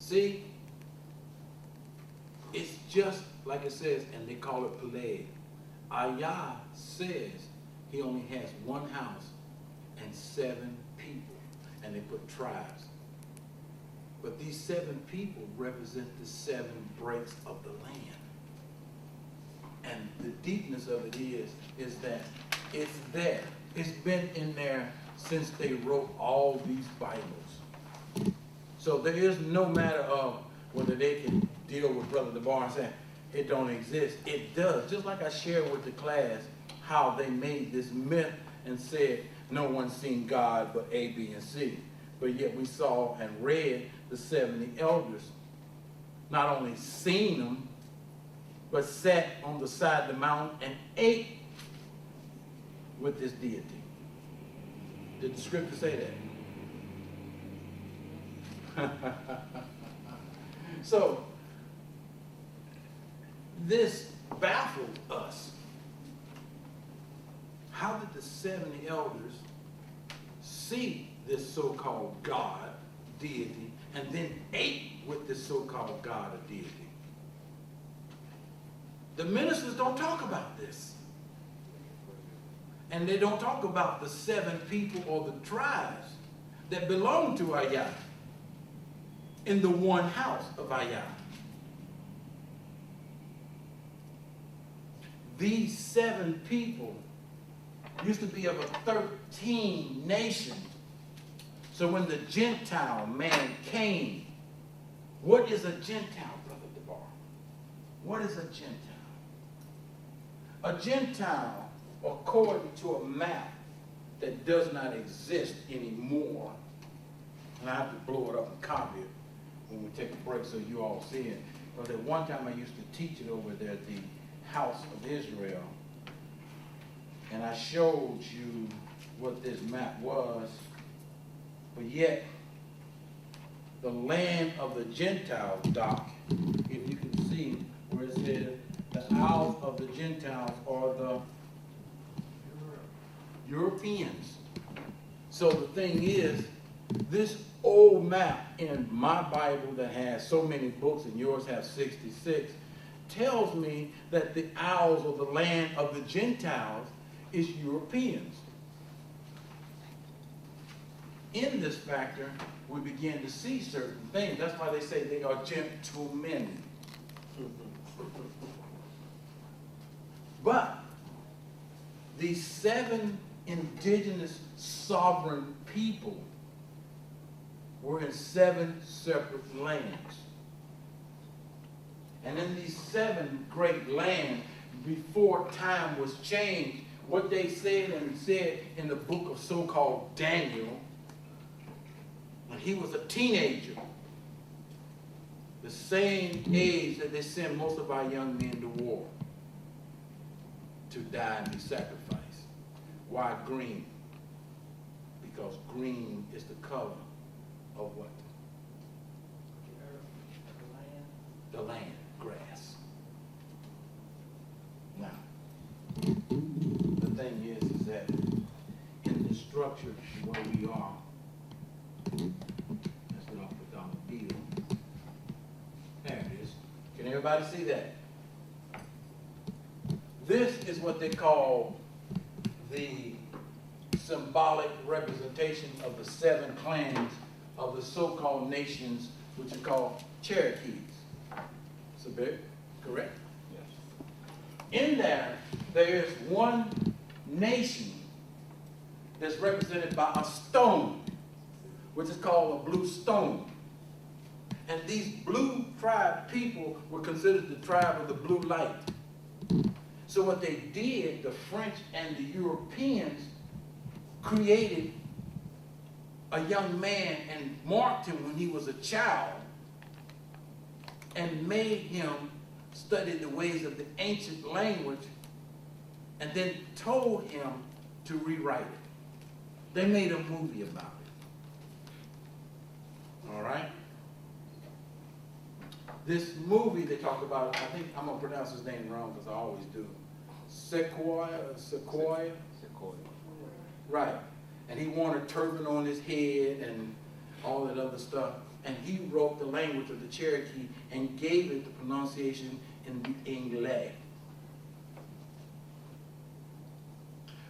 See, it's just like it says, and they call it Peleg. Ayah says he only has one house and 7 people, and they put tribes. But these 7 people represent the 7 breaks of the land. And the deepness of it is that it's there. It's been in there since they wrote all these Bibles. So there is no matter of whether they can deal with Brother DeBar and say it don't exist. It does. Just like I shared with the class how they made this myth and said no one's seen God but A, B, and C. But yet we saw and read the 70 elders not only seen them, but sat on the side of the mountain and ate with this deity. Did the scripture say that? So, this baffled us. How did the 70 elders see this so-called God, deity, and then ate with this so-called God or deity? The ministers don't talk about this. And they don't talk about the 7 people or the tribes that belong to Ayah in the one house of Ayah. These 7 people used to be of a 13 nation. So when the Gentile man came, what is a Gentile, Brother DeBar? What is a Gentile? A Gentile, according to a map that does not exist anymore, and I have to blow it up and copy it when we take a break so you all see it. But at one time I used to teach it over there at the House of Israel, and I showed you what this map was, but yet the land of the Gentiles, Doc, if you can see where it says the Isles of the Gentiles are the Europeans. So the thing is, this old map in my Bible that has so many books and yours have 66 tells me that the Isles of the land of the Gentiles is Europeans. In this factor, we begin to see certain things. That's why they say they are gentlemen. But these 7 indigenous sovereign people were in 7 separate lands. And in these 7 great lands, before time was changed, what they said in the book of so-called Daniel, when he was a teenager, the same age that they send most of our young men to war, to die and be sacrificed. Why green? Because green is the color of what? The land, grass. Now, the thing is that in the structure where we are, let's get off the dollar bill. There it is. Can everybody see that? This is what they call the symbolic representation of the 7 clans of the so-called nations, which are called Cherokees. So, correct? Yes. In there is one nation that's represented by a stone, which is called a blue stone. And these blue tribe people were considered the tribe of the blue light. So what they did, the French and the Europeans created a young man and marked him when he was a child and made him study the ways of the ancient language and then told him to rewrite it. They made a movie about it. All right? This movie they talk about, I think I'm going to pronounce his name wrong because I always do. Sequoia. Right. And he wore a turban on his head and all that other stuff. and he wrote the language of the Cherokee and gave it the pronunciation in the English.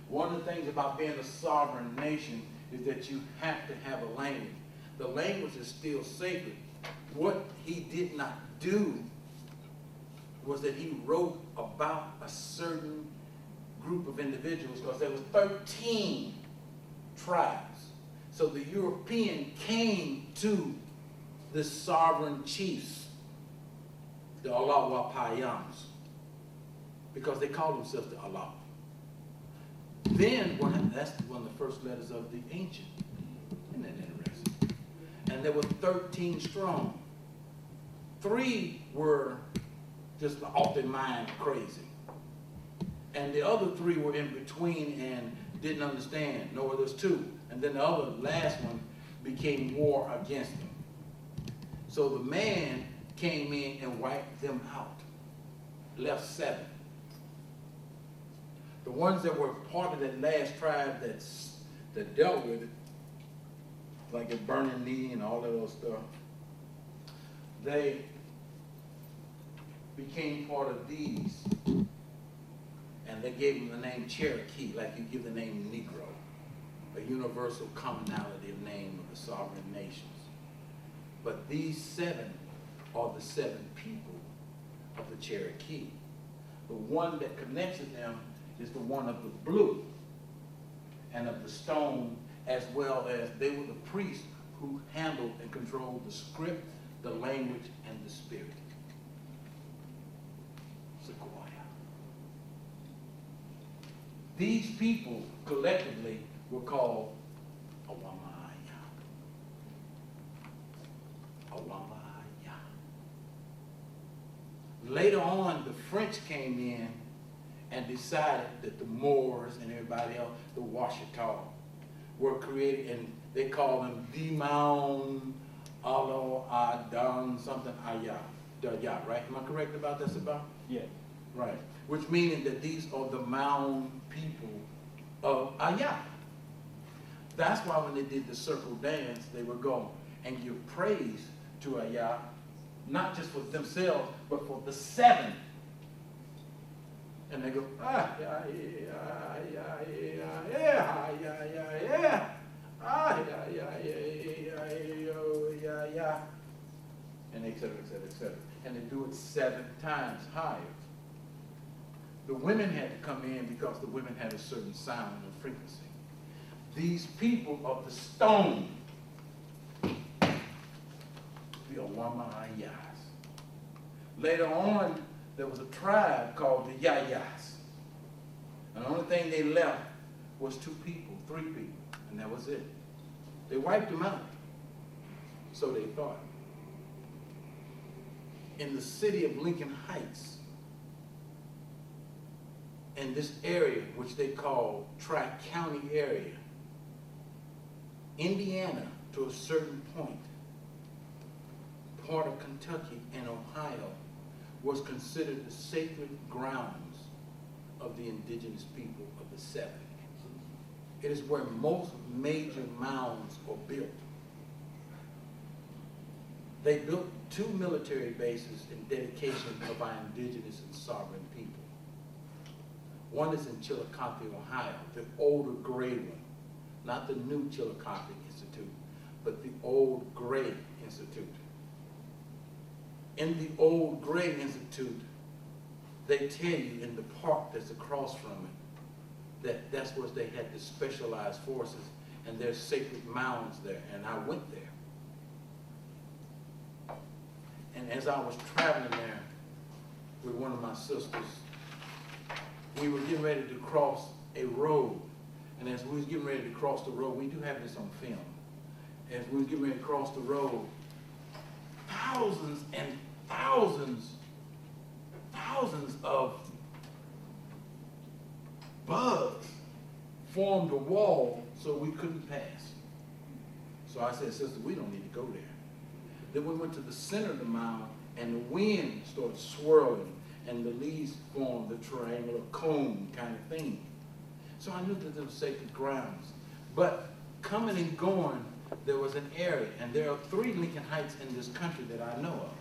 One of the things about being a sovereign nation is that you have to have a language. The language is still sacred. What he did not do was that he wrote about a certain group of individuals, because there were 13 tribes. So the European came to the sovereign chiefs, the Alawapayams, because they called themselves the Allah. Then, that's one of the first letters of the ancient. Isn't that interesting? And there were 13 strong. 3 were just off their mind crazy. And the other 3 were in between and didn't understand. No, there's 2. And then the other, last one, became war against them. So the man came in and wiped them out. Left 7. The ones that were part of that last tribe that dealt with it, like at Burning Knee and all that other stuff, they became part of these. And they gave them the name Cherokee, like you give the name Negro, a universal commonality of name of the sovereign nations. But these 7 are the 7 people of the Cherokee. The one that connects to them is the one of the blue and of the stone, as well as they were the priests who handled and controlled the script, the language, and the spirit. Sequoia. These people collectively were called Awamaya. Awamaya. Later on, the French came in and decided that the Moors and everybody else, the Washita, were created, and they call them Dimaun, Alo, Adan, something, Ayah, right? Am I correct about this about? Yeah. Right. Which meaning that these are the Maun people of Ayah. That's why when they did the circle dance, they would go and give praise to Ayah, not just for themselves, but for the 7. And they go, ah, yeah, yeah, yeah, yeah, yeah, yeah, yeah, yeah, ah, yeah, yeah, yeah, yeah, yeah, yeah, and et cetera, et cetera, et cetera. And they do it 7 times higher. The women had to come in because the women had a certain sound and frequency. These people of the stone, the Awamayas. Later on, there was a tribe called the Yayas. And the only thing they left was 2 people, 3 people, and that was it. They wiped them out. So they thought. In the city of Lincoln Heights, in this area, which they call Tri-County area, Indiana, to a certain point, part of Kentucky and Ohio, was considered the sacred grounds of the indigenous people of the 7. It is where most major mounds are built. They built 2 military bases in dedication of our indigenous and sovereign people. One is in Chillicothe, Ohio, the older gray one, not the new Chillicothe Institute, but the old gray institute. In the old Gray Institute, they tell you in the park that's across from it, that that's where they had the specialized forces, and there's sacred mounds there, and I went there. And as I was traveling there with one of my sisters, we were getting ready to cross a road. And as we was getting ready to cross the road, we do have this on film. As we was getting ready to cross the road, thousands and thousands of bugs formed a wall so we couldn't pass. So I said, sister, we don't need to go there. Then we went to the center of the mound, and the wind started swirling, and the leaves formed the triangular cone kind of thing. So I knew that there were sacred grounds. But coming and going, there was an area, and there are 3 Lincoln Heights in this country that I know of.